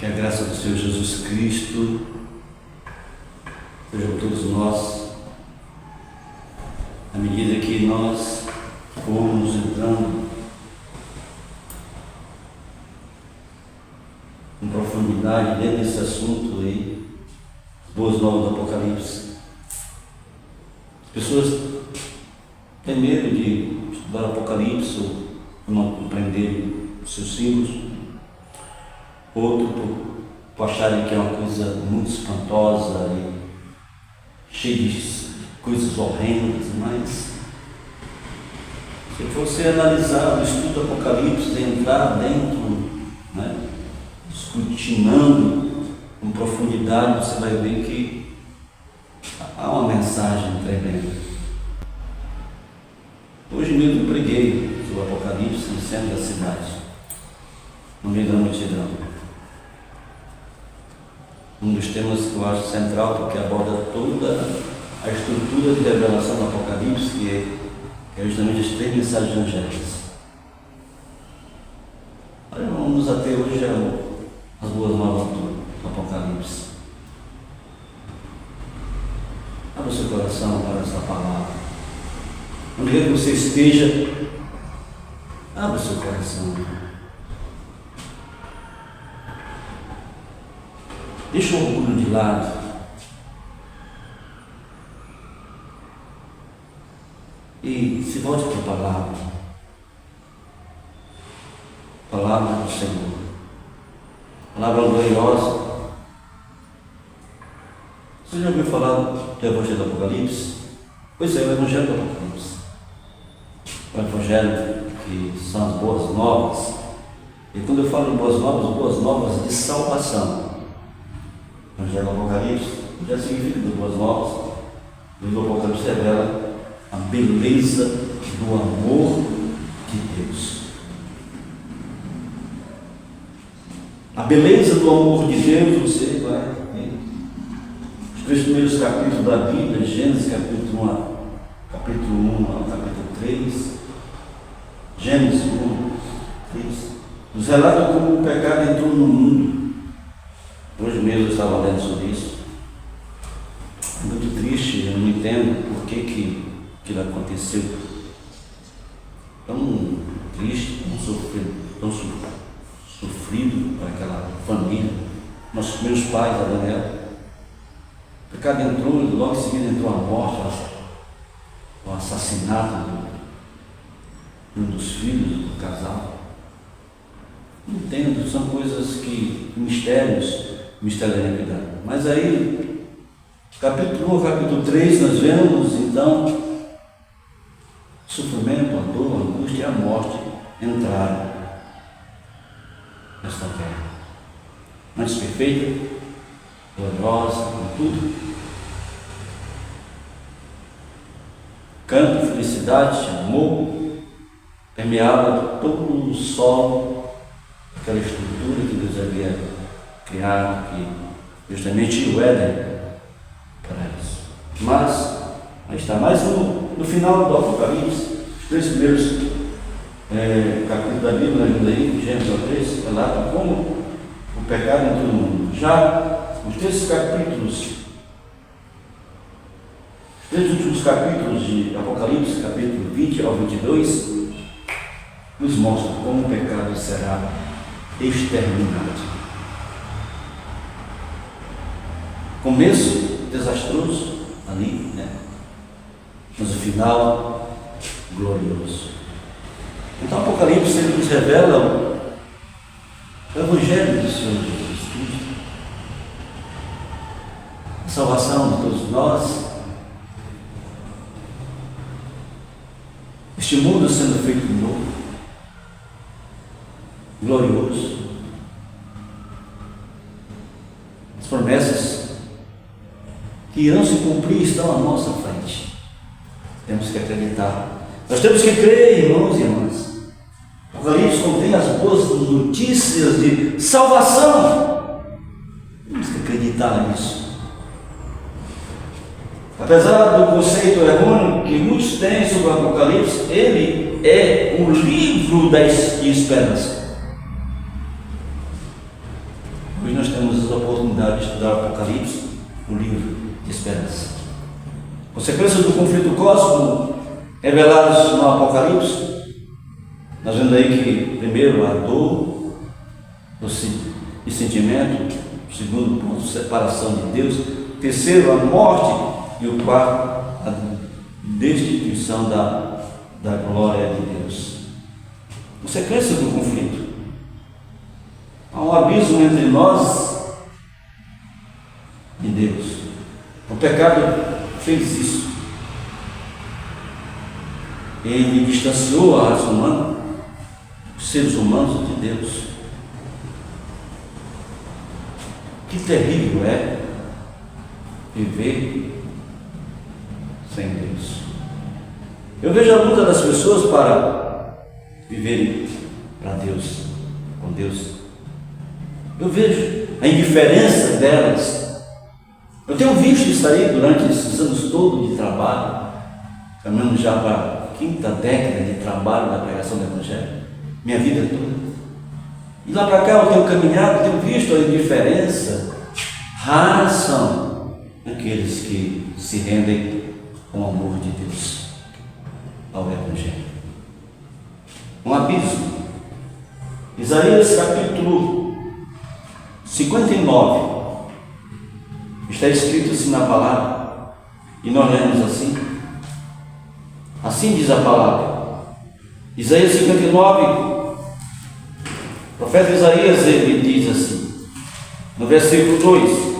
Que a graça do Senhor Jesus Cristo seja com todos nós, à medida que nós formos entrando com profundidade dentro desse assunto aí, boas novas do Apocalipse. As pessoas têm medo de estudar o Apocalipse ou não compreender os seus símbolos. Outro por acharem que é uma coisa muito espantosa e cheia de coisas horrendas, mas se você analisar o estudo do Apocalipse, entrar dentro, escrutinando com profundidade, você vai ver que há uma mensagem tremenda. Hoje mesmo preguei sobre o Apocalipse no centro da cidade, no meio da multidão. Um dos temas que eu acho central, porque aborda toda a estrutura de revelação do Apocalipse, que é justamente as 3 mensagens angélicas. Olha, vamos até hoje as boas novas do Apocalipse. Abra o seu coração para essa palavra. Onde quer que você esteja, abra o seu coração. Deixa o orgulho de lado. E se volte para a palavra. Palavra do Senhor. Palavra gloriosa. Você já ouviu falar do Evangelho do Apocalipse? Pois é, o Evangelho do Apocalipse. O Evangelho que são as boas novas. E quando eu falo de boas novas de salvação. O Evangelho do Apocalipse já significa de boas novas. O livro do Apocalipse revela a beleza do amor de Deus. A beleza do amor de Deus, você vai ver. Os 3 primeiros capítulos da Bíblia, Gênesis capítulo 1 ao capítulo 3, Gênesis 1, 3, nos relata como o pecado entrou no mundo. Hoje mesmo eu estava lendo sobre isso. É muito triste, eu não entendo por que aquilo aconteceu. Tão triste, tão sofrido para aquela família. Nossos primeiros pais, Adão e Eva. O pecado entrou e logo em seguida entrou a morte, o assassinato de um dos filhos do casal. Não entendo, são coisas que, mistérios da iniquidade. Mas aí, capítulo 1, capítulo 3, nós vemos então o sofrimento, a dor, a angústia e a morte entraram nesta terra. Antes perfeita, gloriosa, com tudo. Canto, felicidade, amor, permeava todo o solo, aquela estrutura que Deus havia criado, que justamente o Éden para isso. Mas está mais no final do Apocalipse, os 3 primeiros capítulos da Bíblia, ajuda aí, Gênesis 3, relata como o pecado entrou no mundo. Já os 3 capítulos, os 3 últimos capítulos de Apocalipse, capítulo 20 ao 22, nos mostram como o pecado será exterminado. Começo desastroso ali, mas o final glorioso. Então o Apocalipse ele nos revela o Evangelho do Senhor Jesus Cristo, a salvação de todos nós, este mundo sendo feito novo, glorioso, as promessas que irão se cumprir estão à nossa frente. Temos que acreditar. Nós temos que crer, irmãos e irmãs. O Apocalipse contém as boas notícias de salvação. Temos que acreditar nisso. Apesar do conceito errôneo que muitos têm sobre o Apocalipse, ele é um livro de esperança. Hoje nós temos a oportunidade de estudar o Apocalipse, o livro de esperança. Consequências do conflito cósmico reveladas no Apocalipse, nós vemos aí que, primeiro, a dor e sentimento, segundo ponto, separação de Deus, terceiro, a morte, e o quarto, a destituição da glória de Deus. Consequência do conflito. Há um abismo entre nós e Deus. O pecado fez isso. Ele distanciou a raça humana, os seres humanos de Deus. Que terrível é viver sem Deus. Eu vejo a luta das pessoas para viverem para Deus, com Deus. Eu vejo a indiferença delas. Eu tenho visto isso aí durante esses anos todos de trabalho, caminhando já para a quinta década de trabalho da pregação do Evangelho, minha vida toda. E lá para cá eu tenho caminhado, tenho visto a indiferença. Raros são aqueles que se rendem com o amor de Deus ao Evangelho. Um abismo. Isaías capítulo 59 está escrito assim na palavra, e nós lemos assim. Assim diz a palavra. Isaías 59, o profeta Isaías, ele diz assim, no versículo 2,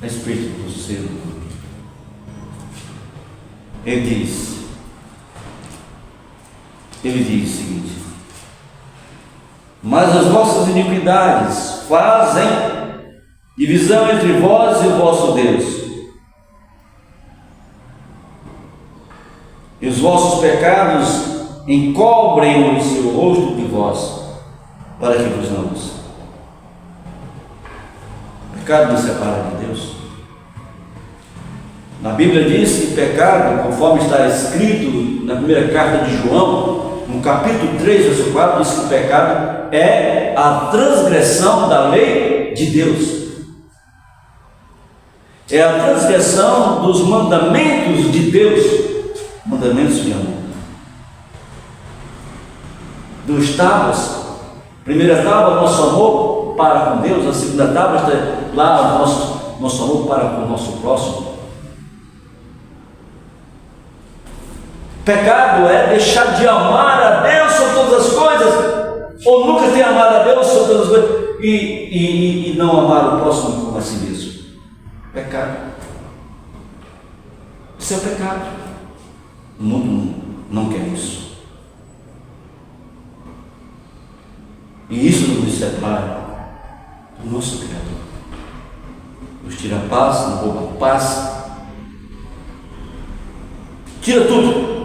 a escrito do seu. Ele diz o seguinte: mas as vossas iniquidades fazem divisão entre vós e o vosso Deus, e os vossos pecados encobrem o seu rosto de vós, para que vos não ouça. O pecado nos separa de Deus. Na Bíblia diz que pecado, conforme está escrito na primeira carta de João, no capítulo 3, versículo 4, diz que o pecado é a transgressão da lei de Deus. É a transgressão dos mandamentos de Deus, mandamentos de amor. Duas tábuas. Primeira tábua, nosso amor para com Deus. A segunda tábua está lá, o nosso amor para com o nosso próximo. Pecado é deixar de amar a Deus sobre todas as coisas, ou nunca ter amado a Deus sobre todas as coisas, e não amar o próximo como a si mesmo. Pecado. Isso é pecado. O mundo não quer isso. E isso nos separa do nosso Criador. Nos tira a paz, nos rouba a paz, tira tudo.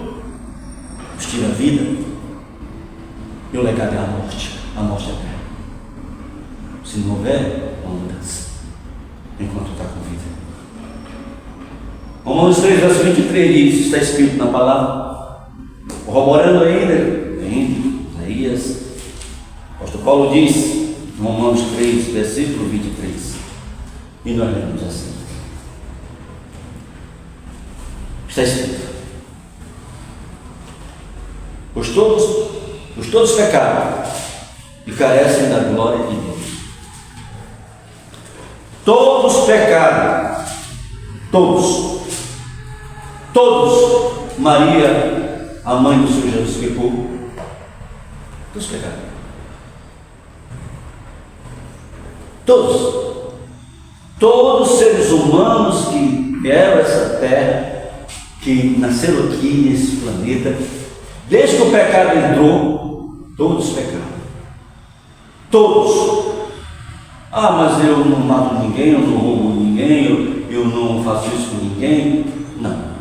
Nos tira a vida, e o legado é a morte eterna. Se não houver uma mudança, enquanto está com vida. Romanos 3, verso 23 diz, está escrito na palavra, corroborando ainda, em Isaías, o apóstolo Paulo diz, em Romanos 3, versículo 23, e nós lemos assim, está escrito: Pois todos pecaram e carecem da glória de Deus. Todos pecaram, todos. Maria, a mãe do Senhor Jesus, pecou. Todos pecaram. Todos os seres humanos que vieram a essa terra, que nasceram aqui nesse planeta, desde que o pecado entrou, todos pecaram. Todos. Ah, mas eu não mato ninguém, eu não roubo ninguém, eu não faço isso com ninguém. Não.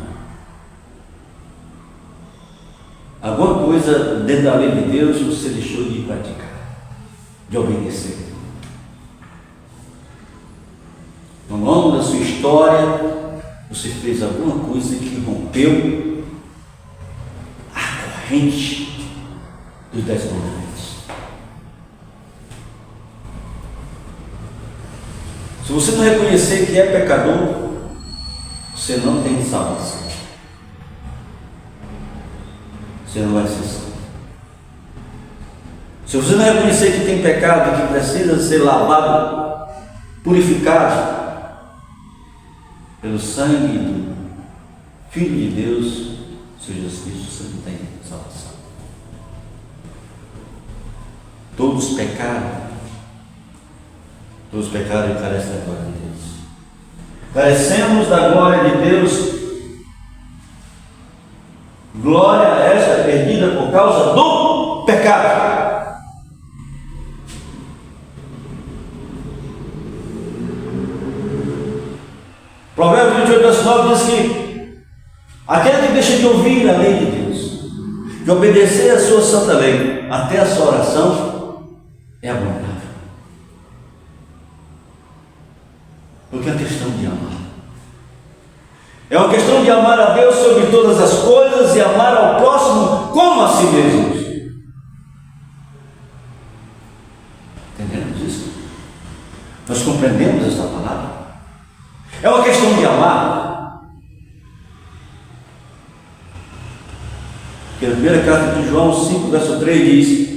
Alguma coisa dentro da lei de Deus você deixou de praticar, de obedecer. No longo da sua história, você fez alguma coisa que rompeu a corrente dos 10 mandamentos. Se você não reconhecer que é pecador, você não tem salvação. Você não vai ser salvo. Se você não reconhecer que tem pecado, que precisa ser lavado, purificado pelo sangue do Filho de Deus, Senhor Jesus Cristo, você não tem salvação. Todos pecaram e carecem da glória de Deus. Carecemos da glória de Deus, glória esta perdida por causa do pecado. Provérbios 28, verso 9 diz que aquele que deixa de ouvir a lei de Deus, de obedecer a sua santa lei, até a sua oração, é abominável. Porque é uma questão de amar. É uma questão de amar a Deus sobre todas as coisas e amar ao próximo como a si mesmo. Entendemos isso? Nós compreendemos esta palavra? É uma questão de amar. Porque a primeira carta de João 5, verso 3 diz: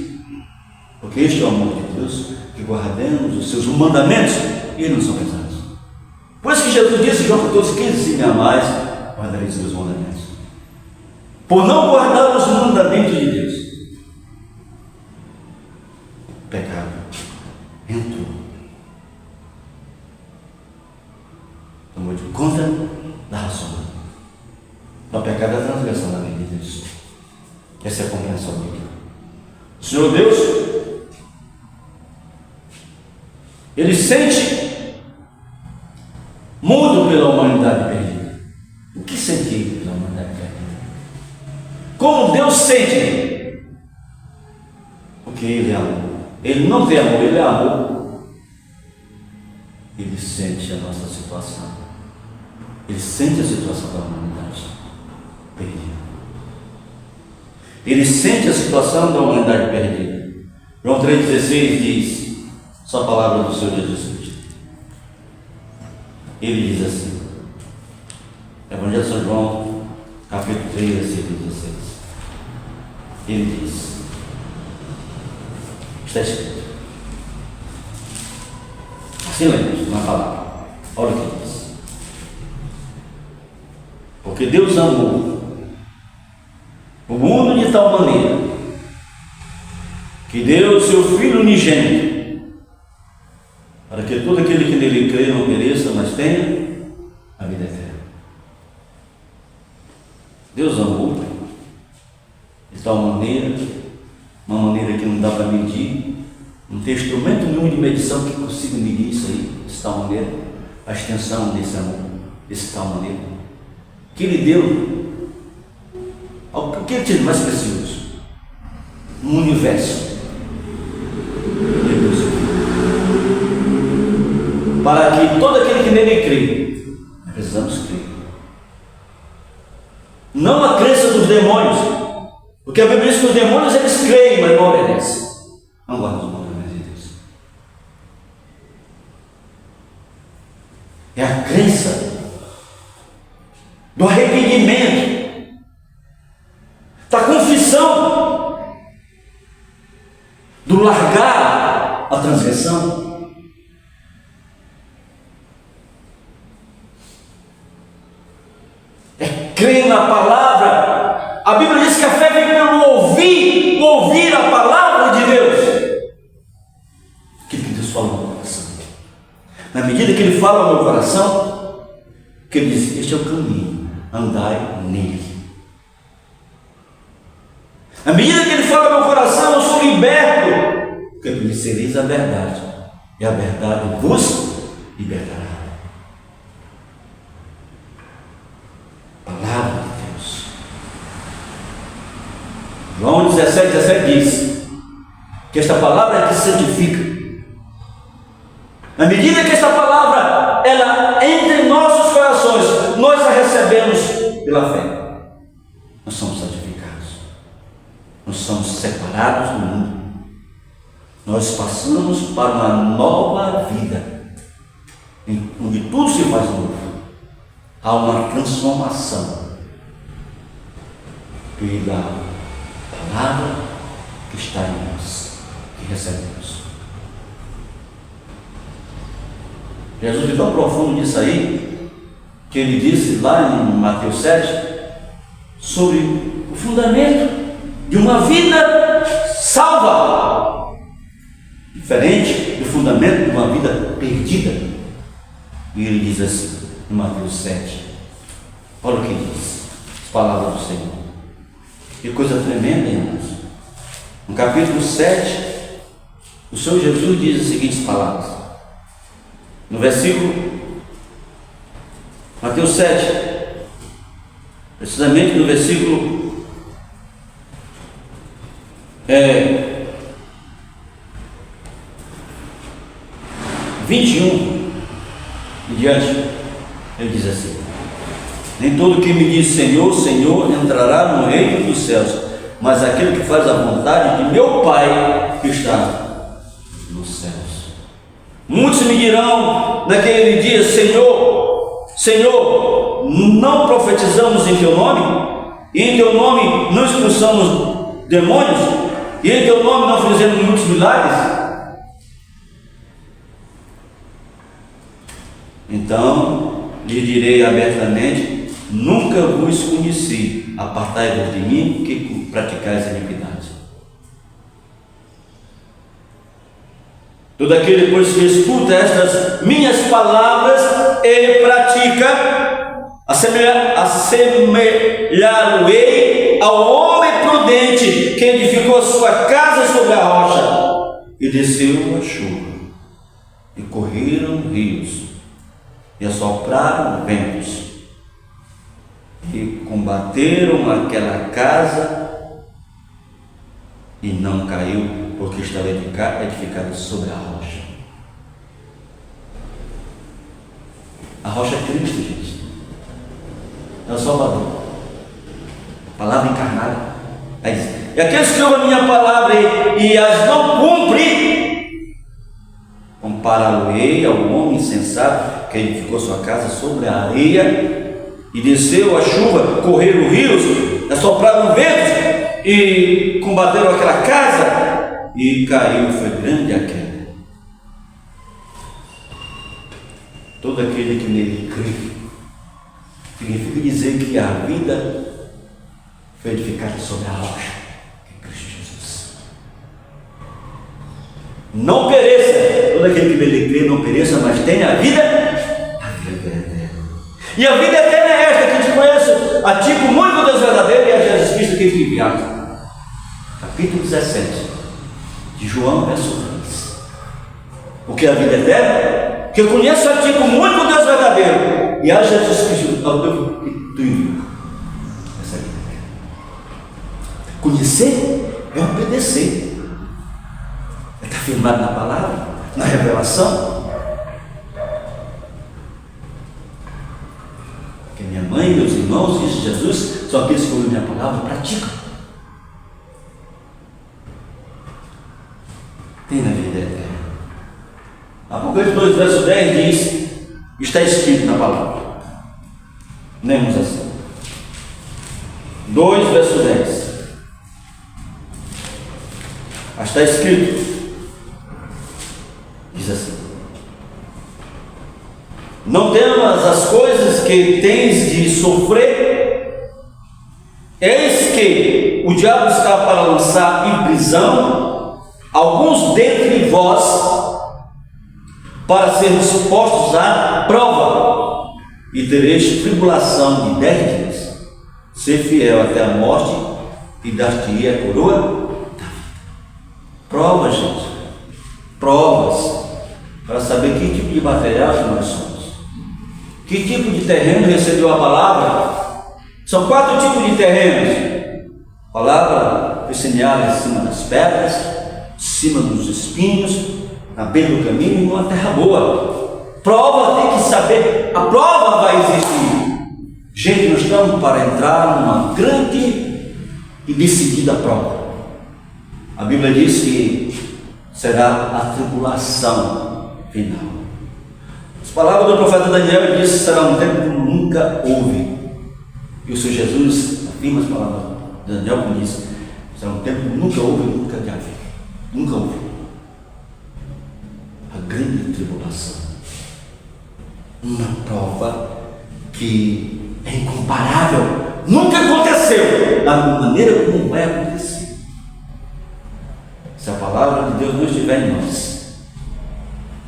porque este é o amor de Deus, que guardemos os seus mandamentos e não são pesados. Por isso que Jesus disse em João 14,15: se me amais, guardareis os meus mandamentos. Por não guardar os mandamentos de Deus, o pecado entrou. Tomou de conta da razão. O pecado é a transgressão da lei de Deus. Essa é a compreensão bíblica. O Senhor Deus, Ele sente muito pela humanidade perdida. O que sente Ele pela humanidade perdida? Como Deus sente? Porque Ele é amor. Ele não tem amor, Ele é amor. Ele sente a nossa situação. Ele sente a situação da humanidade perdida. Ele sente a situação da humanidade perdida. João 3,16 diz, só a palavra do Senhor Jesus Cristo. Ele diz assim, Evangelho de São João, capítulo 3, versículo 16. Ele diz, está escrito, assim lemos na palavra, olha o que diz. Porque Deus amou o mundo de tal maneira que deu o seu Filho unigênito, para que todo aquele que nele crê não pereça, mas tenha a vida eterna. Deus amou de tal maneira, uma maneira que não dá para medir, não tem instrumento nenhum de medição que consiga medir isso aí, de tal maneira, a extensão desse amor, desse tal maneira, que Ele deu o que Ele tinha de mais precioso no universo. Para que todo aquele que nele crê, precisamos crer. Não a crença dos demônios, porque a Bíblia diz que os demônios eles creem, mas não obedecem. Não guardam os mandamentos de Deus. É a crença do arrependimento, da confissão, do largar a transgressão. Creio na palavra. A Bíblia diz que a fé vem pelo ouvir a palavra de Deus. Aquilo que Deus fala no meu coração. Na medida que Ele fala no meu coração, que Ele diz, este é o caminho, andai nele. Na medida que Ele fala no meu coração, eu sou liberto, porque Ele diz, sereis a verdade, e a verdade vos libertará. Palavra de Deus. João 17 diz que esta palavra é que santifica. Na medida que esta palavra ela entra em nossos corações, nós a recebemos pela fé. Nós somos santificados. Nós somos separados do mundo. Nós passamos para uma nova vida. se faz novo. Há uma transformação pela palavra que está em nós, que recebemos. Jesus é tão profundo nisso aí, que ele disse lá em Mateus 7, sobre o fundamento de uma vida salva, diferente do fundamento de uma vida perdida. E ele diz assim, em Mateus 7, olha o que diz, as palavras do Senhor. Que coisa tremenda, irmãos. No capítulo 7, o Senhor Jesus diz as seguintes palavras. No versículo, Mateus 7, precisamente no versículo 21 e diante, ele diz assim: nem todo que me diz Senhor, Senhor entrará no reino dos céus, mas aquele que faz a vontade de meu Pai que está nos céus. Muitos me dirão naquele dia: Senhor, Senhor, não profetizamos em teu nome? E em teu nome não expulsamos demônios? E em teu nome não fizemos muitos milagres? Então lhe direi abertamente: nunca vos conheci, apartai-vos de mim, que praticais a iniquidade. Todo aquele, pois, que escuta estas minhas palavras e pratica, assemelhar-o-ei ao homem prudente que edificou sua casa sobre a rocha, e desceu a chuva, e correram rios, e assopraram ventos, e combateram aquela casa, e não caiu, porque estava edificada sobre a rocha. A rocha é Cristo, gente. É o Salvador. A palavra encarnada. É isso. E aqueles que ouvem a minha palavra e as não cumprem, compará-lo-ei ao homem insensato que edificou sua casa sobre a areia, e desceu a chuva, correram rios, assopraram ventos, e combateram aquela casa, e caiu, foi grande a queda. Todo aquele que nele crê, significa dizer que a vida foi edificada sobre a rocha, que é Cristo Jesus. Não pereça, todo aquele que nele crê não pereça, mas tenha a vida eterna. E a vida eterna é esta, que te conheço, a ti como único Deus verdadeiro, e a Jesus Cristo que te enviaste. Capítulo 17 de João, verso 3. Porque a vida eterna, que eu conheço a ti como único Deus verdadeiro, e a Jesus Cristo, ao Deus que tu enviou. Essa é a vida eterna. Conhecer é obedecer, é estar firmado na palavra, na revelação. Porque minha mãe, meus irmãos, disse Jesus, são aqueles que ouvem minha palavra e praticam. Tem na vida eterna. Apocalipse 2, verso 10 diz: está escrito na palavra. Lemos assim. 2, verso 10. Está escrito. Diz assim: não temas as coisas que tens de sofrer. Eis que o diabo está para lançar em prisão alguns dentre vós, para serem postos à prova, e tereis tribulação de 10 dias. Ser fiel até a morte, e dar-te-ei a coroa da vida. Provas, gente. Provas, para saber que tipo de material que nós somos, que tipo de terreno recebeu a palavra. São 4 tipos de terrenos. A palavra foi semeada em cima das pedras, em cima dos espinhos, na beira do caminho, e numa terra boa. Prova, tem que saber, a prova vai existir. Gente, nós estamos para entrar numa grande e decidida prova. A Bíblia diz que será a tribulação final. As palavras do profeta Daniel diz: será um tempo como nunca houve. E o Senhor Jesus afirma as palavras de Daniel como diz: será um tempo como nunca houve e nunca há haver. Nunca houve. A grande tribulação. Uma prova que é incomparável. Nunca aconteceu da maneira como vai acontecer. Se a palavra de Deus não estiver em nós,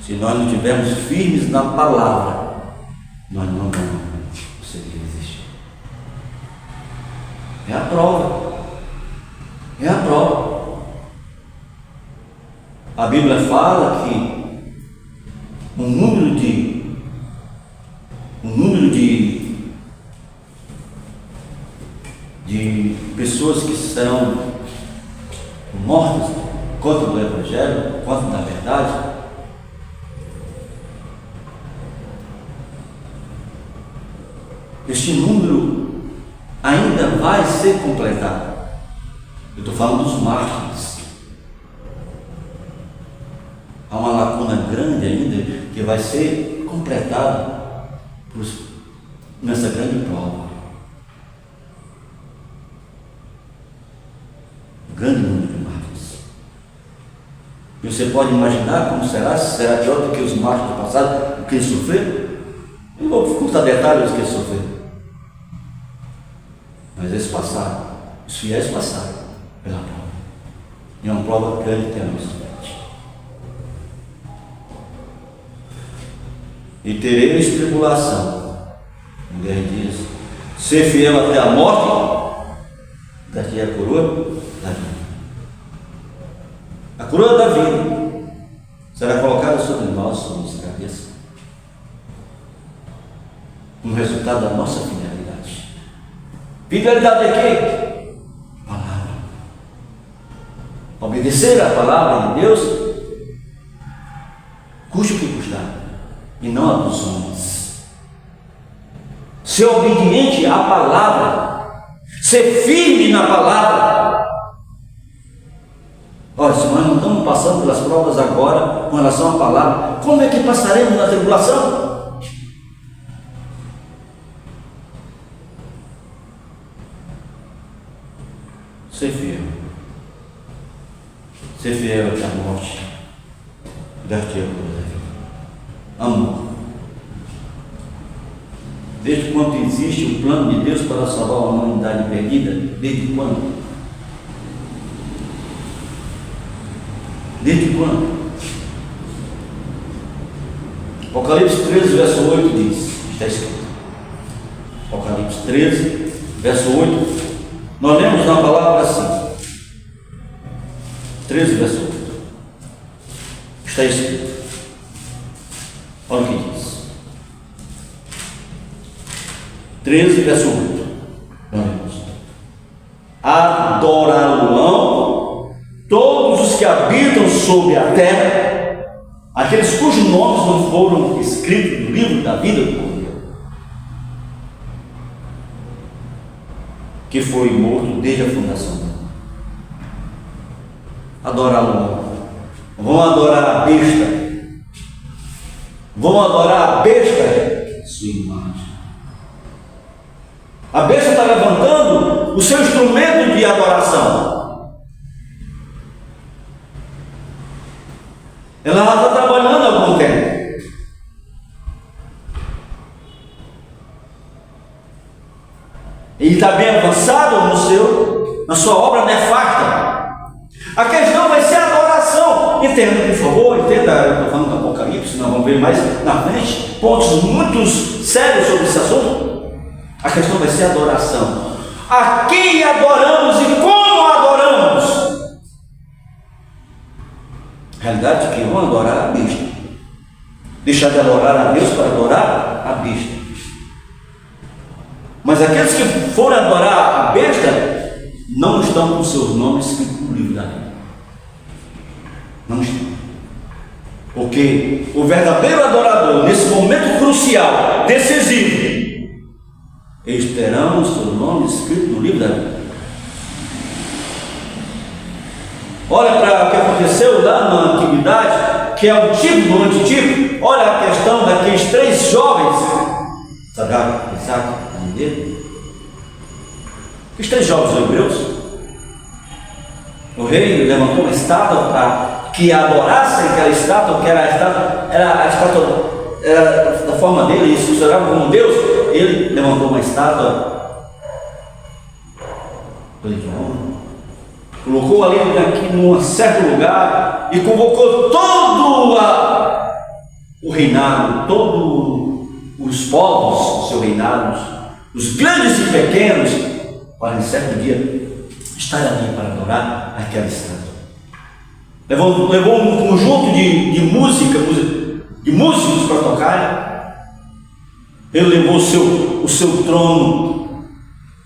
se nós não estivermos firmes na palavra, nós não vamos conseguir existir. É a prova. É a prova. A Bíblia fala que o número de pessoas que serão mortas contra o Evangelho, contra a verdade, este número ainda vai ser completado. Eu estou falando dos mártires. Há uma lacuna grande ainda que vai ser completada nessa grande prova. Grande número de mártires. E você pode imaginar como será? Será pior do que os mártires do passado, o que eles sofreram? Eu não vou contar detalhes do que eles sofreram. Mas eles passaram, os fiéis passaram pela prova. E é uma prova grande que é a nossa frente. E tereis tribulação. Mulher diz: ser fiel até a morte, daqui é a coroa da vida. A coroa da vida será colocada sobre nós, sobre nossa cabeça, como resultado da nossa fidelidade. Fidelidade é quê? Palavra. Obedecer a palavra de Deus, custe o que custar, e não a dos homens. Ser obediente à palavra, ser firme na palavra. Olha, se nós não estamos passando pelas provas agora com relação à palavra, como é que passaremos na tribulação? Ser fiel. Ser fiel até a morte. Dar-te a vida. Amor. Desde quando existe o plano de Deus para salvar a humanidade perdida? Desde quando? Desde quando? Apocalipse 13, verso 8 diz, está escrito. Apocalipse 13, verso 8. Nós lemos na palavra assim. 13, verso 8. Está escrito. Olha o que diz. 13, verso 8. Nós lemos. Adorá-lo-ão todos os que habitam sobre a terra, aqueles cujos nomes não foram escritos no livro da vida do Cordeiro, que foi morto desde a fundação do mundo. Adorá-lo. Vão adorar a besta. Vão adorar a besta, sua imagem. A besta está levantando o seu instrumento de adoração. Ela está trabalhando há algum tempo. Ele está bem avançado na sua obra nefasta. A questão vai ser a adoração. Entenda, por favor, entenda. Eu estou falando do Apocalipse, nós vamos ver mais na frente pontos muito sérios sobre esse assunto. A questão vai ser a adoração. A quem adoramos e como adoramos? A realidade é que vão adorar a besta. Deixar de adorar a Deus para adorar a besta. Mas aqueles que forem adorar a besta não estão com seus nomes escritos no livro da vida. Não estão. Porque o verdadeiro adorador, nesse momento crucial, decisivo, eles terão o seu nome escrito no livro da vida. Olha para o que aconteceu lá na antiguidade. que é o tipo do antitipo, olha a questão daqueles 3 jovens, Sadraque, Mesaque e Abednego. Os 3 jovens hebreus, o rei levantou uma estátua para que adorassem aquela estátua, que era a estátua era da forma dele, e se considerava como Deus. Ele levantou uma estátua de honra, colocou ali aqui num certo lugar e convocou todo o reinado, todos os povos do seu reinado, os grandes e pequenos, para em certo dia estar ali para adorar aquela estátua. Levou um conjunto de músicos para tocar. Ele levou o seu trono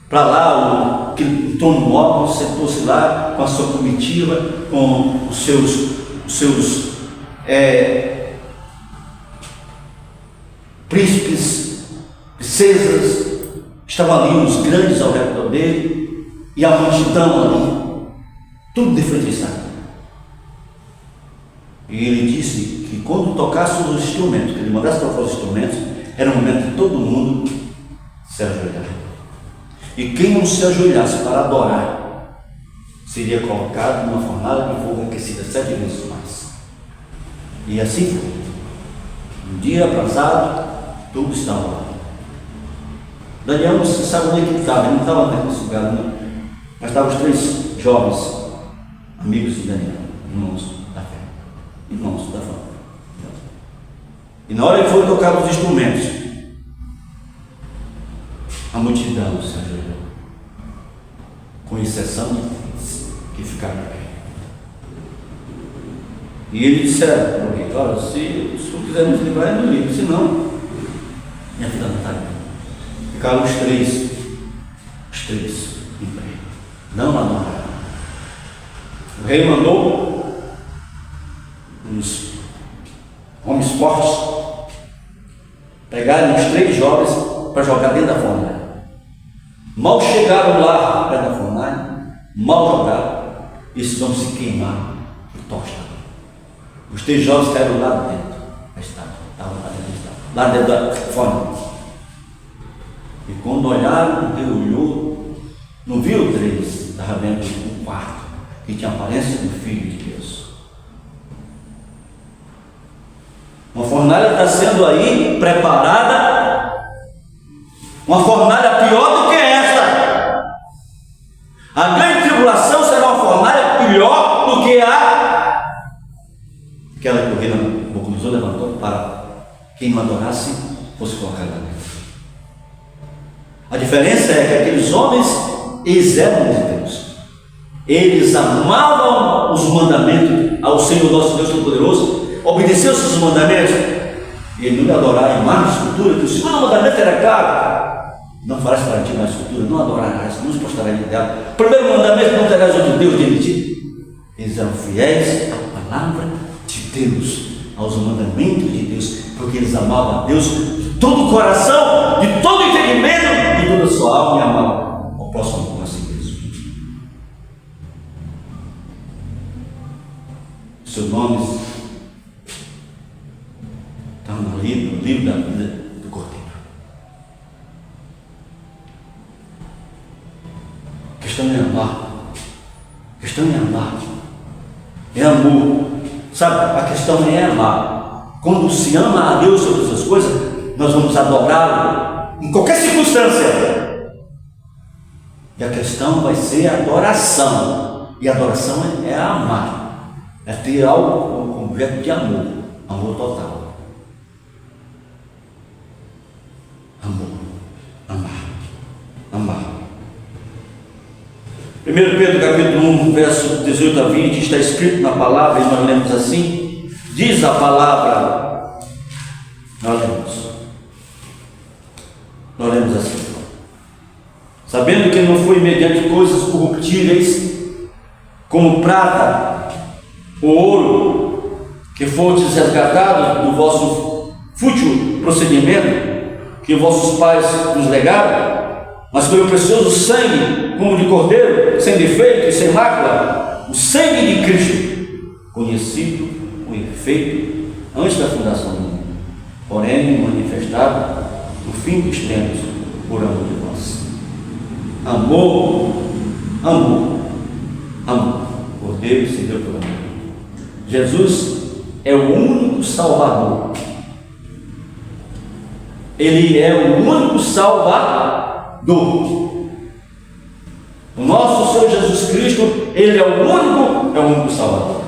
para lá, o trono móvel, sentou-se lá com a sua comitiva, com os seus príncipes, princesas. Estavam ali os grandes ao redor dele e a multidão ali, tudo de frente à estátua. E ele disse que quando tocasse os instrumentos, que ele mandasse tocar os instrumentos, era o momento de todo mundo se ajoelhar. E quem não se ajoelhasse para adorar, seria colocado numa fornalha de fogo aquecida 7 vezes mais. E assim foi. Um dia atrasado, tudo estava lá. Daniel, você sabe onde é que ele estava? Ele não estava nesse lugar, não. Mas estavam os 3 jovens amigos de Daniel, irmãos da fé. Irmãos da fé. E na hora que foram tocar os instrumentos, a multidão se ajoelhou, com exceção de 3 que ficaram de pé. E eles disseram: olha, se o senhor quiser nos livrar, é no livro, senão minha vida não está ali. Ficaram os três em pé, não adoraram. O rei mandou uns homens fortes pegarem os 3 jovens para jogar dentro da fornalha. Mal chegaram lá perto da fornalha, mal jogaram, esses homens se queimaram por tocha. Os 3 jovens caíram lá dentro da estátua, estavam lá dentro da fornalha. E quando olharam, o rei olhou, não viu 3, estava vendo um quarto que tinha a aparência do Filho de Deus. Uma fornalha está sendo aí preparada, uma fornalha pior do que esta. A grande tribulação será uma fornalha pior do que aquela que o rei Nabucodonosor levantou para quem não adorasse fosse colocado lá dentro. A diferença é que aqueles homens, eles eram de Deus. Eles amavam os mandamentos ao Senhor nosso Deus Todo-Poderoso, obedeciam seus mandamentos, e ele não ia adorar a imagem de escultura, que o segundo mandamento era claro: não farás para ti uma escultura, não adorarás, não se prostrarás dela. O primeiro mandamento: não terás outro Deus diante de ti. Eles eram fiéis à palavra de Deus, aos mandamentos de Deus, porque eles amavam a Deus de todo o coração, de todo o entendimento, de toda a sua alma, e amavam ao próximo como a si mesmo. Seus nomes estão no livro da vida do Cordeiro. A questão é amar. A questão é amar. É amor. Sabe, a questão é amar. Quando se ama a Deus sobre essas coisas, nós vamos adorá-lo em qualquer circunstância. E a questão vai ser a adoração. E a adoração é amar. É ter algo como objeto de amor. Amor total. Amor. Amar. Amar. 1 Pedro capítulo 1, verso 18 a 20, está escrito na palavra, e nós lemos assim. Diz a palavra, nós lemos assim: sabendo que não foi mediante coisas corruptíveis, como prata ou ouro, que fostes resgatados do vosso fútil procedimento que vossos pais nos legaram, mas foi o precioso sangue, como de cordeiro, sem defeito e sem mácula, o sangue de Cristo, conhecido o efeito antes da fundação do mundo, porém manifestado no fim dos tempos por amor de nós. Amor por Deus se deu por amor. Jesus é o único Salvador. Ele é o único Salvador. O nosso Senhor Jesus Cristo, Ele é o único Salvador.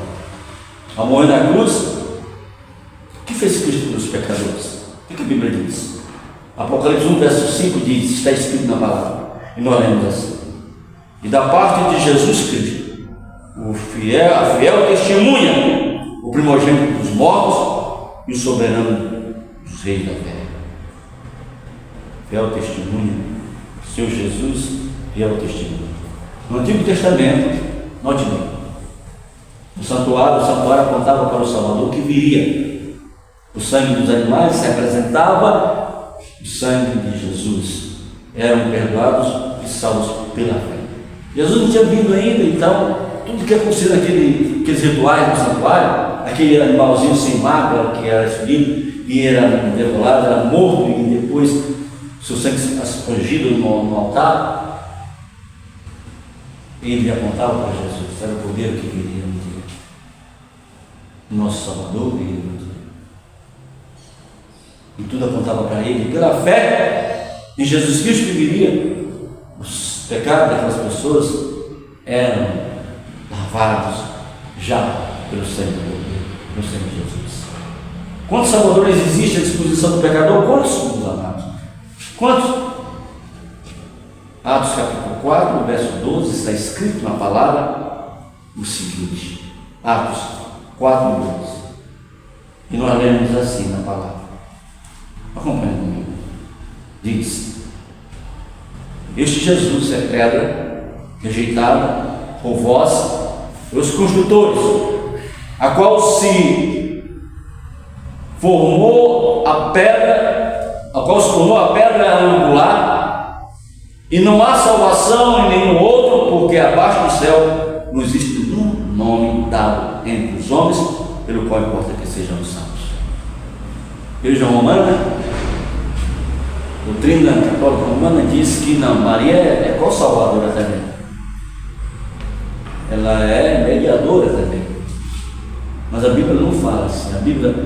Ao morrer na cruz, o que fez Cristo pelos pecadores? O que a Bíblia diz? Apocalipse 1, verso 5 diz, está escrito na palavra, e nós lemos assim: e da parte de Jesus Cristo, a fiel testemunha, o primogênito dos mortos e o soberano dos reis da terra. Fiel testemunha, Senhor Jesus, fiel testemunha. No Antigo Testamento, note bem, o santuário apontava para o Salvador que viria. O sangue dos animais se apresentava, o sangue de Jesus. Eram perdoados e salvos pela fé. Jesus não tinha vindo ainda, então tudo que acontecia naqueles rituais do santuário, aquele animalzinho sem mácula que era escolhido e era devolado, era morto e depois seu sangue aspergido no altar, ele apontava para Jesus, era o poder que viria no dia. Nosso Salvador viria no dia. E tudo apontava para ele, pela fé em Jesus Cristo que viria, os pecados daquelas pessoas eram lavados já pelo sangue de Jesus. Quantos salvadores existem à disposição do pecador? Quantos, meus amados? Quantos? Atos capítulo 4, verso 12, está escrito na palavra o seguinte, Atos 4, 12, e nós lemos assim na palavra, acompanhe comigo, diz: este Jesus é pedra rejeitada por vós, os construtores, a qual se formou a pedra, a qual se tornou a pedra angular, e não há salvação em nenhum outro, porque abaixo do céu não existe nenhum nome dado entre os homens, pelo qual importa que sejam salvos. Igreja Romana, doutrina católica romana diz que não, Maria é co-salvadora também. Ela é mediadora também. Mas a Bíblia não fala assim.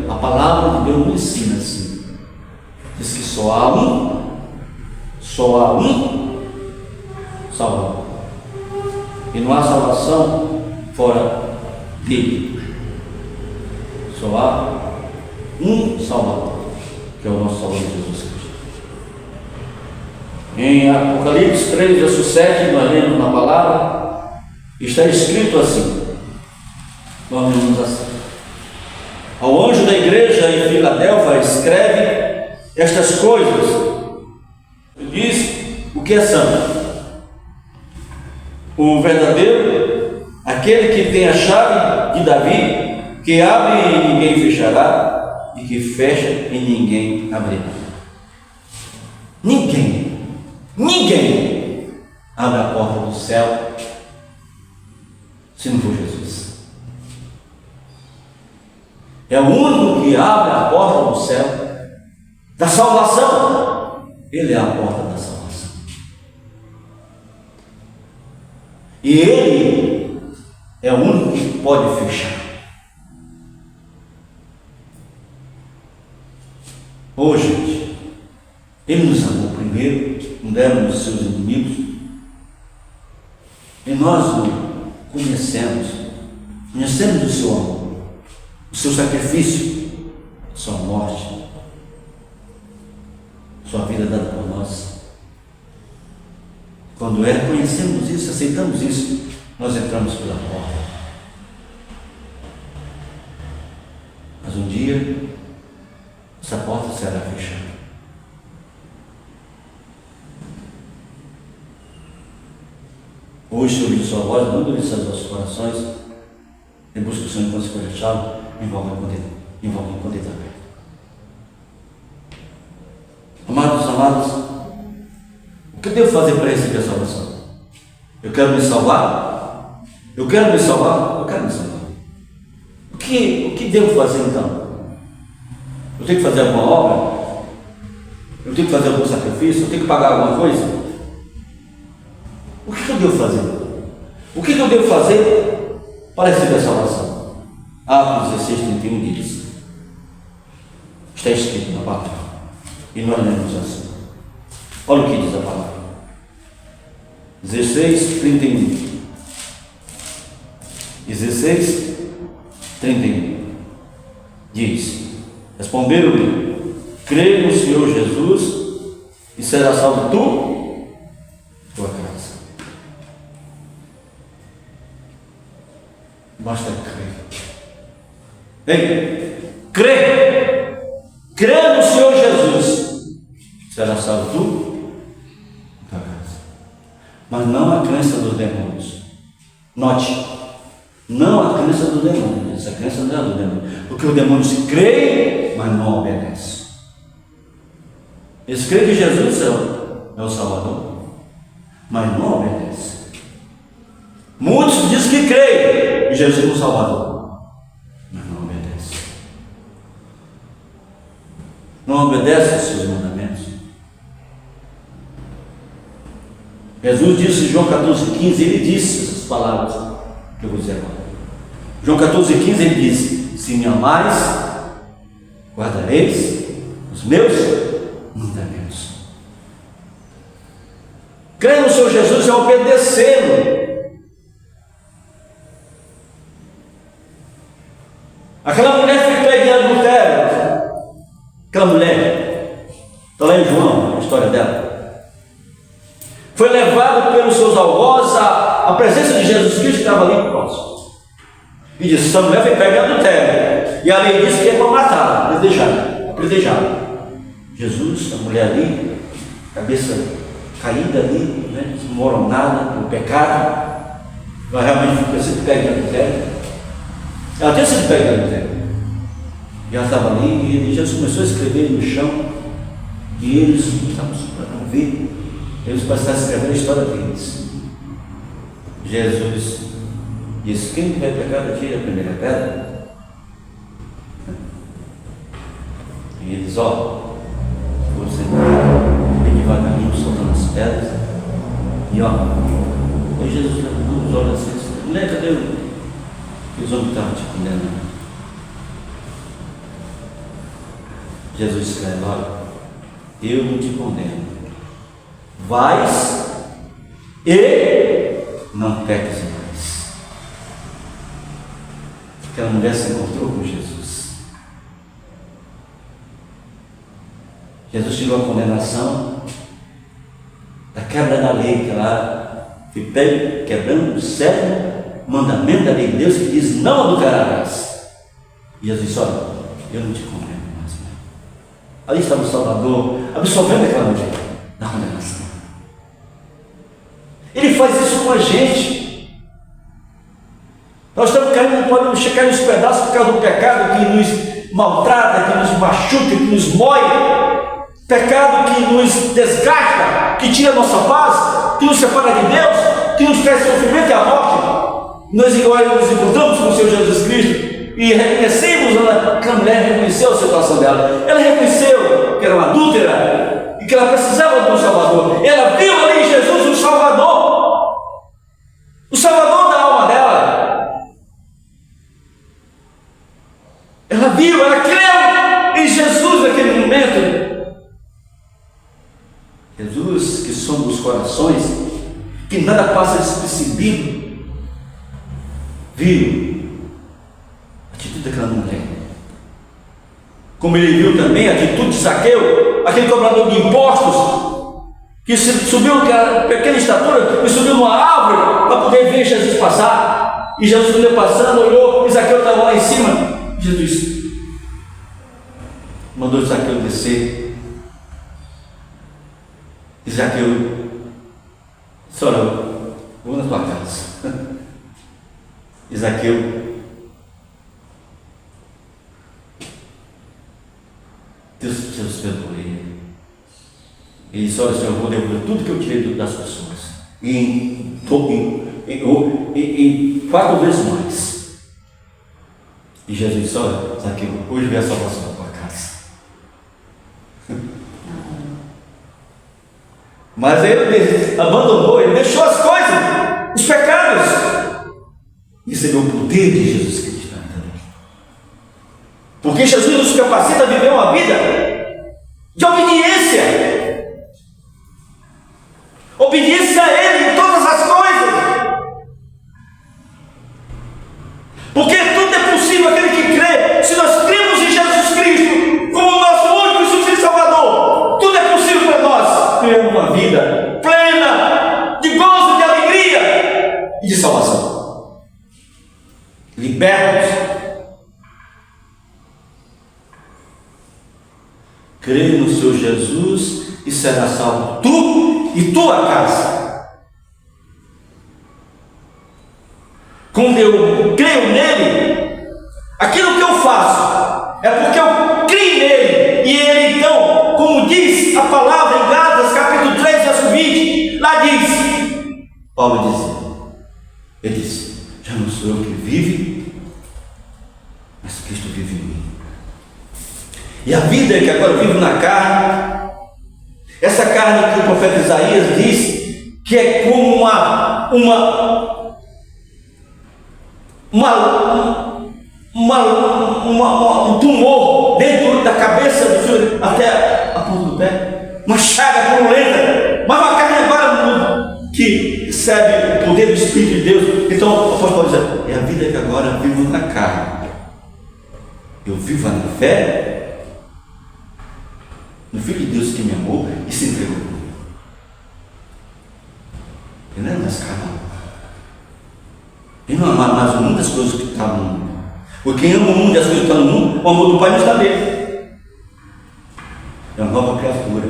A palavra de Deus não ensina assim. Diz que só há um Salvador. E não há salvação fora dele. Só há um Salvador, que é o nosso Salvador Jesus Cristo. Em Apocalipse 3, verso 7, nós lemos na palavra, está escrito assim, nós lemos assim: ao anjo da igreja em Filadélfia escreve estas coisas, diz o que é santo, o verdadeiro, aquele que tem a chave de Davi, que abre e ninguém fechará, e que fecha e ninguém abrirá. Ninguém abre a porta do céu se não for Jesus. É o único que abre a porta do céu da salvação. Ele é a porta da salvação. E Ele é o único que pode fechar. Hoje, gente, Ele nos amou primeiro, não demos os seus inimigos, e nós o conhecemos o seu amor, o seu sacrifício, a sua morte, sua vida dada por nós. Quando reconhecemos isso, aceitamos isso, nós entramos pela porta. Mas um dia, essa porta será fechada. Hoje, se ouvir sua voz, não dure seus vossos corações, em busca do Senhor enquanto se projetado, envolve poder também. Amados, o que eu devo fazer para receber a salvação? Eu quero me salvar? O que O que devo fazer então? Eu tenho que fazer alguma obra? Eu tenho que fazer algum sacrifício? Eu tenho que pagar alguma coisa? O que eu devo fazer? O que eu devo fazer para receber a salvação? Atos 16:31 diz: está escrito na palavra, e nós lemos assim. Olha o que diz a palavra. 16:31. 16:31 diz: responderam-lhe: crê no Senhor Jesus e será salvo tu, tua casa. Basta crer. Ei, crê no Senhor Jesus, será salvo tu, tua casa. Mas não a crença dos demônios. Note, não a crença dos demônios. Essa crença não é do demônio, porque os demônios creem, mas não obedecem. Eles creem que Jesus é o Salvador, mas não obedecem. Muitos dizem que creem em Jesus como Salvador, mas não obedecem. Não obedecem aos seus mandamentos. Jesus disse em João 14:15, ele disse essas palavras que eu vou dizer agora. João 14:15 ele disse: se me amais, guardareis os meus mandamentos. Crer no Senhor Jesus é obedecê-lo. Aquela mulher foi pega em adultério. Aquela mulher, está lá em João, a história dela, foi levada pelos seus algozes à presença de Jesus Cristo, que estava ali próximo, e disse: essa mulher foi pega em adultério, e a lei disse que é para matá-la, apedrejá-la. Jesus, a mulher ali, cabeça caída ali, né, desmoronada pelo pecado, ela realmente foi sido pega em adultério. Ela tinha sido pega em adultério, e ela estava ali, e Jesus começou a escrever no chão, e eles estavam para ver, eles passaram a escrever a história deles. Jesus disse: quem tiver pecado, tira a primeira pedra. E eles, você bem devagarinho, soltando as pedras, e aí Jesus levantou os olhos assim: mulher, cadê os homens que estavam te condenando? Jesus escreve: olha, eu não te condeno, vais e não peques mais. Aquela mulher se encontrou com Jesus. Jesus tirou a condenação da quebra da lei, que ela foi pego quebrando o sétimo mandamento da lei de Deus, que diz: não adulterarás. E Jesus disse: olha, eu não te condeno mais. Ali estava o Salvador absolvendo aquela mulher da condenação. Ele faz isso com a gente. Nós estamos caindo, podemos chegar nos pedaços por causa do pecado que nos maltrata, que nos machuca, que nos mói, pecado que nos desgasta, que tira a nossa paz, que nos separa de Deus, que nos traz sofrimento e a morte. Nós agora nos encontramos com o Senhor Jesus Cristo e reconhecemos, que a mulher reconheceu a situação dela. Ela reconheceu que era uma adúltera e que ela precisava de um Salvador. Ela viu ali em Jesus o Salvador da alma dela. Ela viu, ela creu em Jesus naquele momento. Jesus, que sonda os corações, que nada passa despercebido, viu a atitude daquela mulher. Como ele viu também a atitude de Zaqueu, aquele cobrador de impostos, que subiu aquela pequena estatura e subiu numa árvore para poder ver Jesus passar. E Jesus, quando ele passando, olhou e Zaqueu estava lá em cima. Jesus mandou Zaqueu descer. E Zaqueu disse: olha, eu vou na tua casa. E Zaqueu, Deus perdoou ele. Ele disse: olha, Senhor, eu vou devolver tudo que eu tirei das pessoas, e 4 vezes mais. E Jesus disse: olha, Zaqueu, hoje veio a salvação da tua casa. Mas ele abandonou, ele deixou as coisas, os pecados, e recebeu o poder de Jesus Cristo na vida dele. Porque Jesus nos capacita a viver uma vida de obediência. Obediência a Ele em todas as coisas. Porque tudo é possível aquele que crê. Se nós cremos em Jesus Cristo como o nosso único e suficiente Salvador, tudo é possível para nós termos uma vida plena de gozo, de alegria e de salvação. Libertos. Crê no Senhor Jesus e será salvo tu e tua casa. Quando eu creio nele, aquilo que eu faço é porque eu creio nele. E ele então, como diz a palavra em Gálatas capítulo 3, verso 20, lá diz, Paulo dizia, ele disse: já não sou eu que vive, mas Cristo vive em mim. E a vida que agora eu vivo na carne, essa carne que o profeta Isaías diz que é como um tumor dentro da cabeça do filho até a ponta do pé, uma chaga purulenta, mas uma carne agora que recebe o poder do Espírito de Deus. Então o apóstolo diz: é a vida que agora eu vivo na carne, eu vivo na fé no Filho de Deus que me amou e se entregou por mim. Ele não é mais carnal. Ele não ama mais o mundo das coisas que estão no mundo. Porque quem ama o mundo e as coisas que estão no mundo, o amor do Pai não está nele. É uma nova criatura.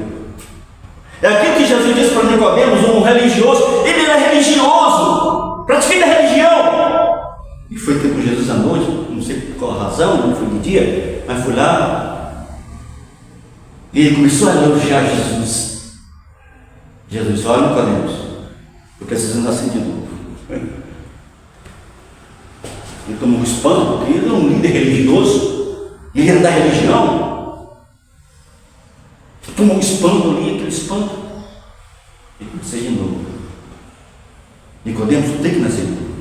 É aquilo que Jesus disse para Nicodemos, um religioso. Ele era religioso, praticante da religião. E foi ter com Jesus à noite, não sei por qual razão, não foi de dia, mas foi lá. E ele começou a elogiar Jesus. Jesus disse: olha, Nicodemos, eu preciso nascer de novo. Ele tomou um espanto, porque ele era um líder religioso, ele era da religião. Ele tomou um espanto ali, aquele espanto. Ele nasceu de novo. Nicodemos, tem que nascer de novo.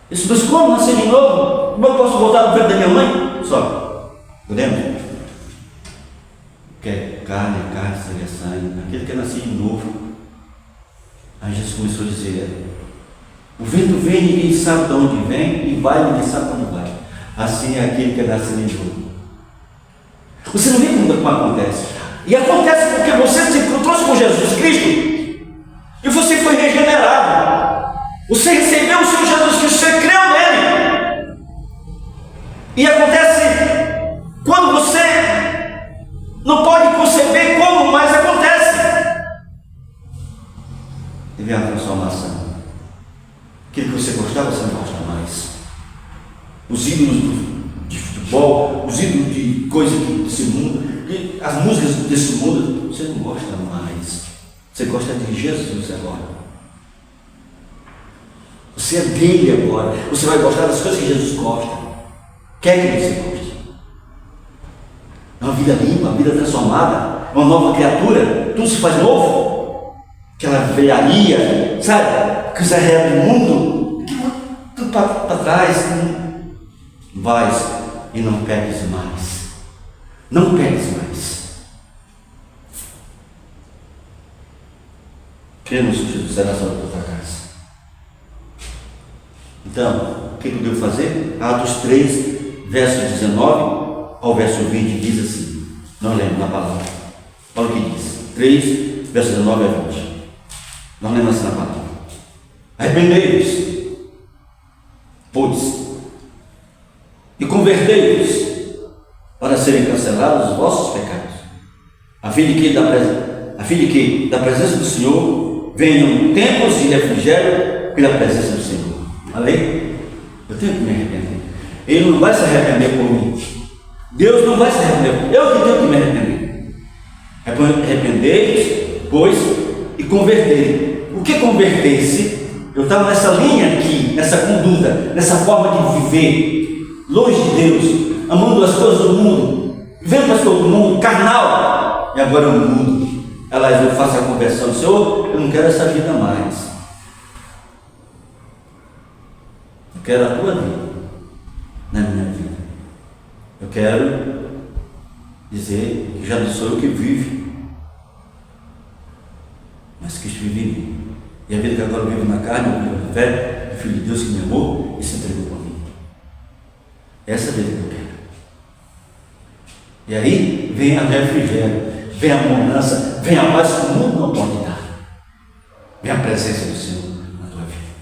Ele disse: mas como nascer de novo? Como eu posso voltar no peito da minha mãe? Só, Nicodemos, que é carne, sangue é sangue, aquele que é nascido de novo. Aí Jesus começou a dizer: o vento vem, ninguém sabe de onde vem, e vai, ninguém sabe de onde vai. Assim é aquele que é nascido de novo. Você não vê como acontece. E acontece porque você se encontrou com Jesus Cristo e você foi regenerado. Você recebeu o Senhor Jesus Cristo, você creu nele. E acontece quando você não pode conceber como, mas acontece. E vem a transformação. Aquilo que você gostava, você não gosta mais. Os ídolos de futebol, os ídolos de coisas desse mundo, as músicas desse mundo, você não gosta mais. Você gosta de Jesus agora. Você é dele agora. Você vai gostar das coisas que Jesus gosta. Quer que você goste. É uma vida limpa, uma vida transformada, uma nova criatura, tudo se faz novo. Aquela velharia, sabe? Que você rega do mundo, tudo para trás. Vais e não pegues mais. Não pegues mais. Cremos que Jesus será salvo da tua casa. Então, o que eu devo fazer? Atos 3, verso 19 ao verso 20 diz assim, não lembro na palavra, olha o que diz, 3, verso 19 a 20, não lembro assim na palavra. Arrependei-vos, pois, e convertei-vos, para serem cancelados os vossos pecados, a fim de que da presença do Senhor venham tempos de refrigério pela presença do Senhor. Amém? Eu tenho que me arrepender. Ele não vai se arrepender por mim. Deus não vai se arrepender. Eu que tenho que me arrepender. Arrependei-vos, pois, e convertei. O que converter-se? Eu estava nessa linha aqui, nessa conduta, nessa forma de viver. longe de Deus, amando as coisas do mundo, vivendo as coisas do mundo, carnal, e agora eu mudo. Aliás, eu faço a conversão: Senhor, eu não quero essa vida mais, eu quero a tua vida na minha vida. Eu quero dizer que já não sou eu que vive, mas Cristo vive em mim. E a vida que agora eu vivo na carne, eu vivo na fé, o Filho de Deus que me amou e se entregou por mim. Essa é a vida que eu quero. E aí vem a refrigério, vem a bonança, vem a paz que o mundo não pode dar. Vem a presença do Senhor na tua vida,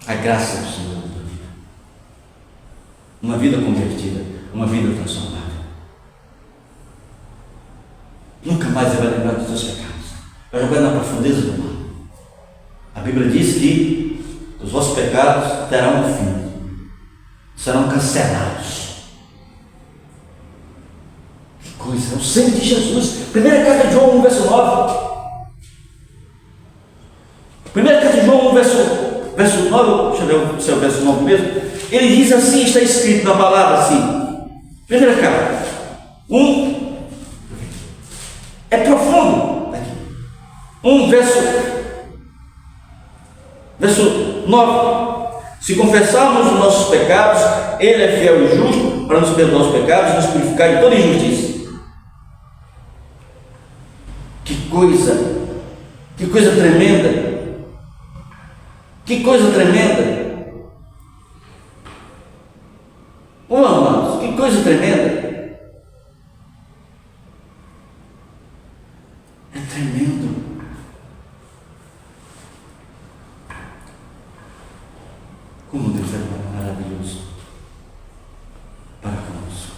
a graça do Senhor na tua vida. Uma vida convertida, uma vida transformada. Nunca mais você vai lembrar dos seus pecados, vai jogar na profundeza do mar. A Bíblia diz que os vossos pecados terão um fim, serão cancelados. Que coisa, é o sangue de Jesus. Primeira carta de João 1, verso 9. Primeira carta de João 1, verso 9, deixa eu ver o seu verso 9 mesmo. Ele diz assim, está escrito na palavra assim, primeira carta 1, é profundo, 1 verso 9: se confessarmos os nossos pecados, Ele é fiel e justo para nos perdoar os pecados e nos purificar de toda injustiça. Que coisa tremenda, que coisa tremenda, amados, que coisa tremenda, é tremendo. Como Deus é maravilhoso para conosco.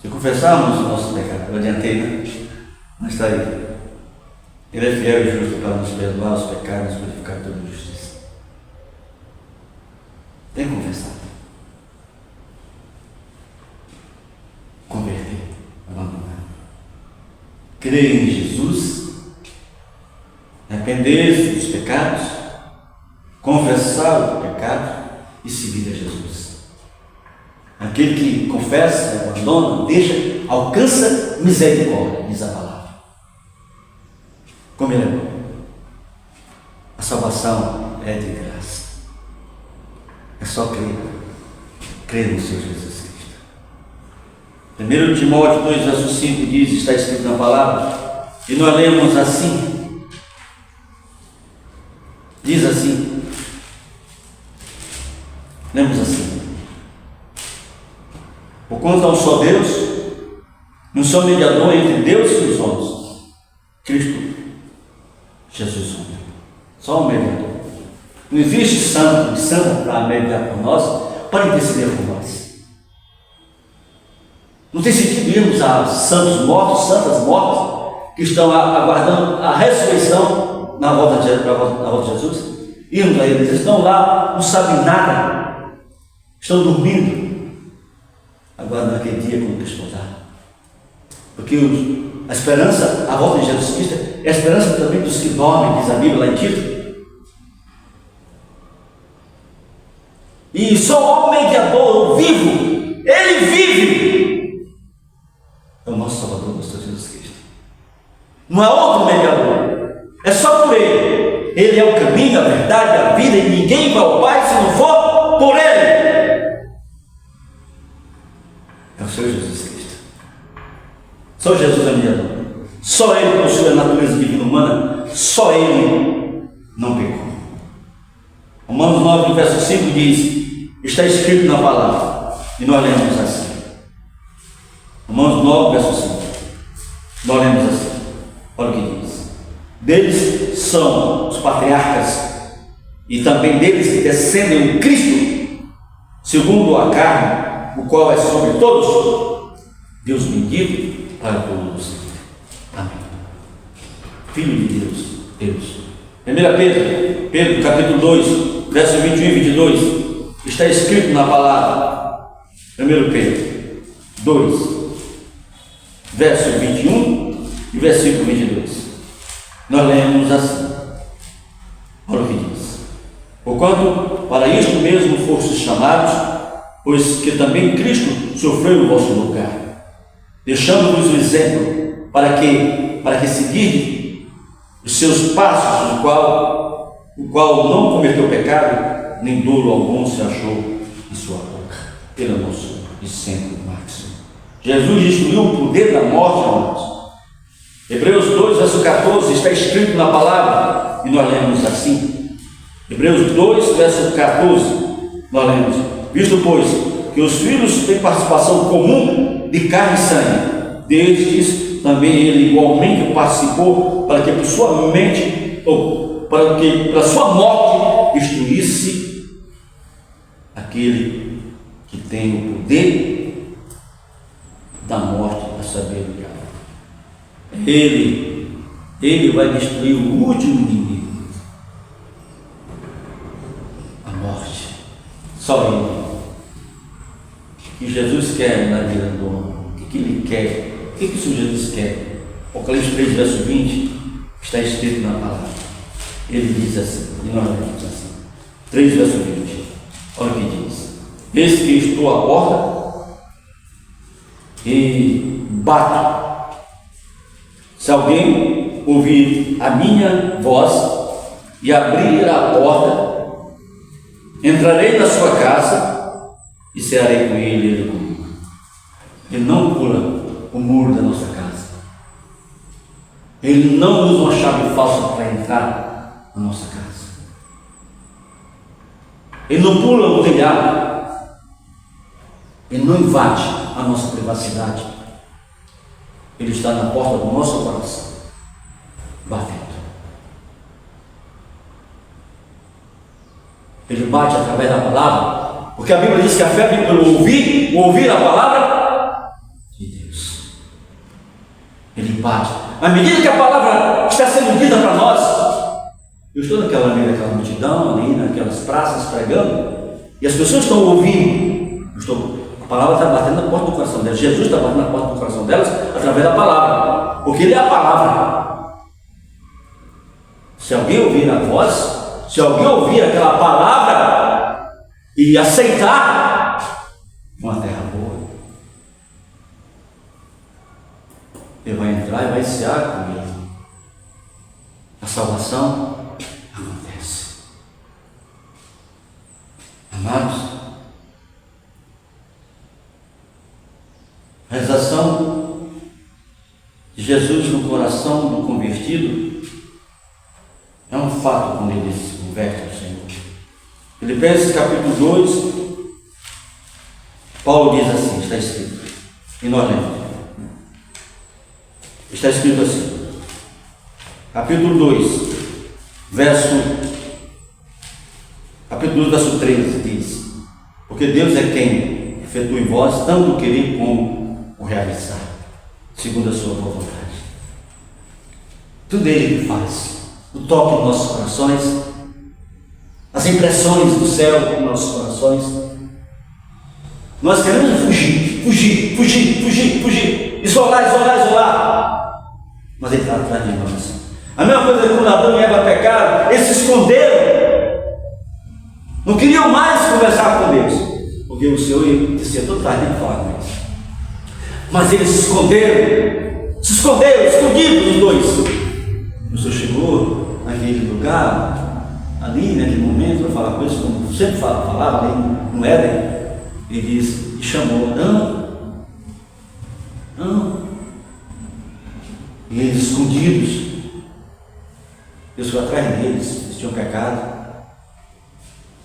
Se confessarmos o nosso pecado, eu adiantei, né? Mas está aí. Ele é fiel e justo para nos perdoar os pecados e purificar toda injustiça. Tem que confessar. Converter, abandonar. Crer em Jesus, arrepender-se dos pecados, confessar o pecado e seguir a Jesus. Aquele que confessa, abandona, deixa, alcança misericórdia, diz a palavra. Como ele é bom. A salvação é de graça. É só crer no Senhor Jesus Cristo. 1 Timóteo 2, verso 5 diz, está escrito na palavra, e nós lemos assim, diz assim, lemos assim: porquanto há um só Deus, um só mediador entre Deus e os homens, Cristo Jesus homem. Só um mediador. Não existe santo e santa para mediar por nós, para interceder por nós. Não tem sentido irmos a santos mortos, santas mortas, que estão aguardando a ressurreição na volta de Jesus. Irmos a eles, eles estão lá, não sabem nada, estão dormindo, aguardando aquele dia quando Cristo voltar. Porque a esperança, a volta de Jesus Cristo, é a esperança também dos que dormem, diz a Bíblia lá em Tito. E só o mediador vivo, ele vive, é o nosso Salvador, nosso Jesus Cristo. Não há outro mediador, é só por ele. Ele é o caminho, a verdade, a vida, e ninguém vai ao Pai se não for por ele. É o Senhor Jesus Cristo. Só Jesus é mediador. Só ele possui a natureza divina humana, só ele não pecou. Romanos 9, verso 5 diz, está escrito na palavra, e nós lemos assim. Romanos 9, verso 5. Nós lemos assim. Olha o que diz. Deles são os patriarcas, e também deles descendem o Cristo, segundo a carne, o qual é sobre todos, Deus bendito para todos. Amém. Filho de Deus, Deus. 1 Pedro, capítulo 2, verso 21 e 22, está escrito na palavra. 1 Pedro 2, verso 21 e versículo 22. Nós lemos assim. Olha o que diz. Porquanto, para para isto mesmo fostes chamados, pois que também Cristo sofreu no vosso lugar, deixando-vos o exemplo, para que seguirdes os seus passos, o qual não cometeu pecado, nem dolo algum se achou em sua boca. Ele é nosso e sempre máximo. Jesus destruiu o poder da morte, amados. Hebreus 2, verso 14, está escrito na palavra, e nós lemos assim. Hebreus 2, verso 14, nós lemos: visto, pois, que os filhos têm participação comum de carne e sangue, destes também ele igualmente participou, para que por sua mente, ou para que pela sua morte destruísse aquele que tem o poder da morte, a saber, o diabo. Ele vai destruir o último inimigo, a morte. Só ele. O que Jesus quer na vida do homem? O que ele quer? O que o Senhor Jesus quer? Apocalipse 3, verso 20, está escrito na palavra. Ele diz assim, e nós lemos assim, 3, verso 20, olha o que diz: eis que estou à porta e bato. Se alguém ouvir a minha voz e abrir a porta, entrarei na sua casa e cearei com ele e ele comigo. Ele não pula o muro da nossa casa. Ele não usa uma chave falsa para entrar na nossa casa. Ele não pula o telhado. Ele não invade a nossa privacidade. Ele está na porta do nosso coração, batendo. Ele bate através da palavra, porque a Bíblia diz que a fé vem pelo ouvir a palavra de Deus. Ele bate. À medida que a palavra está sendo dita para nós, eu estou naquela multidão ali, naquelas praças pregando, e as pessoas estão ouvindo. A palavra está batendo na porta do coração delas. Jesus está batendo na porta do coração delas através da palavra, porque Ele é a palavra. Se alguém ouvir a voz, se alguém ouvir aquela palavra e aceitar, uma terra boa, ele vai entrar e vai cear com ele. A salvação acontece. Amados, a realização de Jesus no coração do convertido é um fato quando ele se converte ao Senhor. Filipenses capítulo 2, Paulo diz assim, está escrito, e nós lemos. Está escrito assim, capítulo 2, verso 13 diz: porque Deus é quem efetua em vós tanto o querer como o realizar, segundo a sua boa vontade. Tudo Ele que faz, o toque dos nossos corações, as impressões do céu nos nossos corações. Nós queremos fugir, isolar, mas Ele está atrás de nós. A mesma coisa que quando Adão e Eva pecaram, eles se esconderam, não queriam mais conversar com Deus, porque o Senhor descia todo tarde e falar com eles. Mas eles se esconderam, escondidos os dois. O Senhor chegou naquele lugar, ali naquele momento, para falar com eles, como sempre falava ali no Éden, e disse, e chamou Adão, e eles escondidos, Deus foi atrás deles, eles tinham pecado,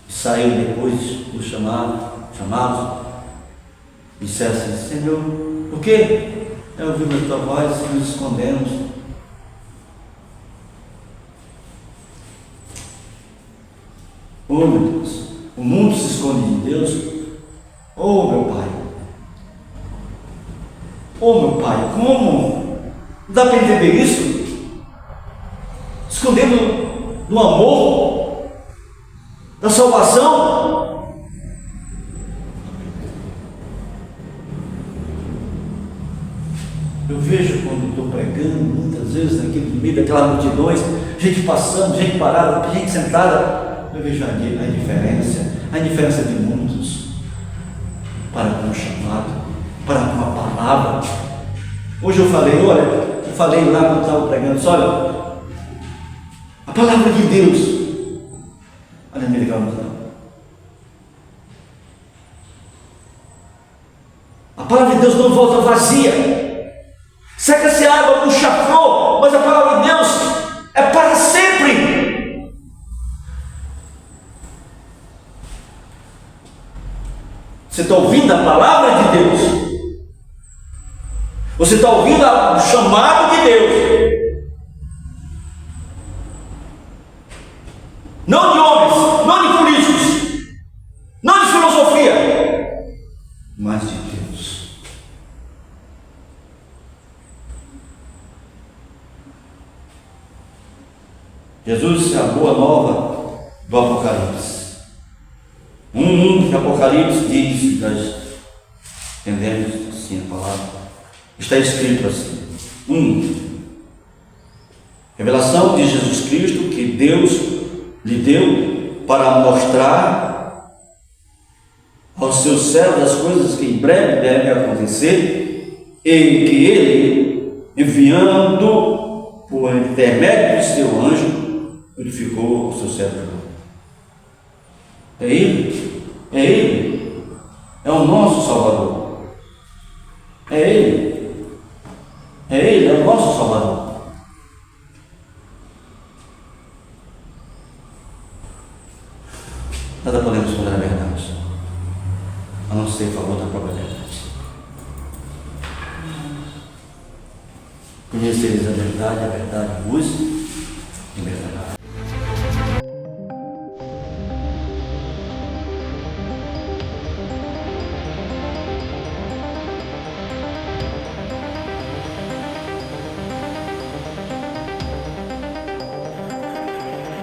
e saiu depois do chamá-los, e disseram assim: Senhor, por quê? Eu ouvi a tua voz e nos escondemos. Oh meu Deus, o mundo se esconde de Deus. Oh meu Pai, como? Não dá para entender isso? Escondendo no amor da salvação. Eu vejo quando estou pregando, muitas vezes naquele meio daquelas multidões, gente passando, gente parada, gente sentada, eu vejo a diferença a indiferença de muitos para com o chamado, para com a palavra. Hoje eu falei lá quando estava pregando, disse, olha, a palavra de Deus, olha, me legal, não. A palavra de Deus não volta vazia. Seca-se a água, puxa flor, mas a palavra de Deus é para sempre. Você está ouvindo a palavra de Deus? Você está ouvindo o chamado de Deus? Não de homens, não de políticos, não de filosofia, mas de Deus. Jesus é a boa nova do Apocalipse. Que Apocalipse diz, nós entendemos assim a palavra, está escrito assim: revelação de Jesus Cristo que Deus lhe deu para mostrar aos seus servos as coisas que em breve devem acontecer, e que ele, enviando por intermédio do seu anjo, notificou o seu servo. É Ele, é o nosso Salvador, é Ele, é o nosso Salvador. Nada podemos esconder a verdade, a não ser em favor da própria verdade. Conhecereis a verdade vos libertará.